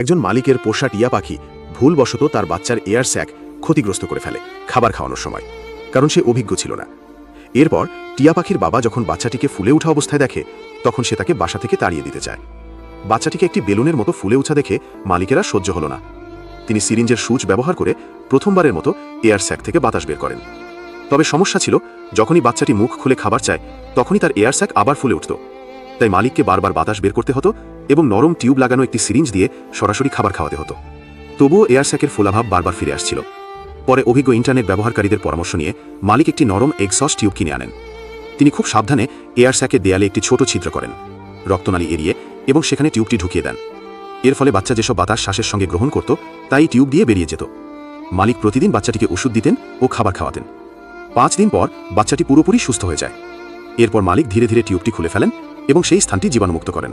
একজন মালিকের পোষা টিয়া পাখি ভুলবশত তার বাচ্চার এয়ার স্যাক ক্ষতিগ্রস্ত করে ফেলে খাবার খাওয়ানোর সময়, কারণ সে অভিজ্ঞ ছিল না। এরপর টিয়া পাখির বাবা যখন বাচ্চাটিকে ফুলে ওঠা অবস্থায় দেখে, তখন সে তাকে বাসা থেকে তাড়িয়ে দিতে চায়। বাচ্চাটিকে একটি বেলুনের মতো ফুলে ওঠা দেখে মালিকেরা সহ্য হল না। তিনি সিরিঞ্জের সুচ ব্যবহার করে প্রথমবারের মতো এয়ার স্যাক থেকে বাতাস বের করেন। তবে সমস্যা ছিল, যখনই বাচ্চাটি মুখ খুলে খাবার চায় তখনই তার এয়ার স্যাক আবার ফুলে উঠত। তাই মালিককে বারবার বাতাস বের করতে হতো এবং নরম টিউব লাগানো একটি সিরিঞ্জ দিয়ে সরাসরি খাবার খাওয়াতে হতো। তবুও এয়ার স্যাকের ফোলাভাব বারবার ফিরে আসছিল। পরে অভিজ্ঞ ইন্টারনেট ব্যবহারকারীদের পরামর্শ নিয়ে মালিক একটি নরম এক্সস্ট টিউব কিনে আনেন। তিনি খুব সাবধানে এয়ার স্যাকের দেয়ালে একটি ছোট ছিদ্র করেন, রক্তনালী এড়িয়ে, এবং সেখানে টিউবটি ঢুকিয়ে দেন। এর ফলে বাচ্চা যেসব বাতাস শ্বাসের সঙ্গে গ্রহণ করত তাই টিউব দিয়ে বেরিয়ে যেত। মালিক প্রতিদিন বাচ্চাটিকে ওষুধ দিতেন ও খাবার খাওয়াতেন। 5 দিন পর বাচ্চাটি পুরোপুরি সুস্থ হয়ে যায়। এরপর মালিক ধীরে ধীরে টিউবটি খুলে ফেলেন এবং সেই স্থানটি জীবাণুমুক্ত করেন।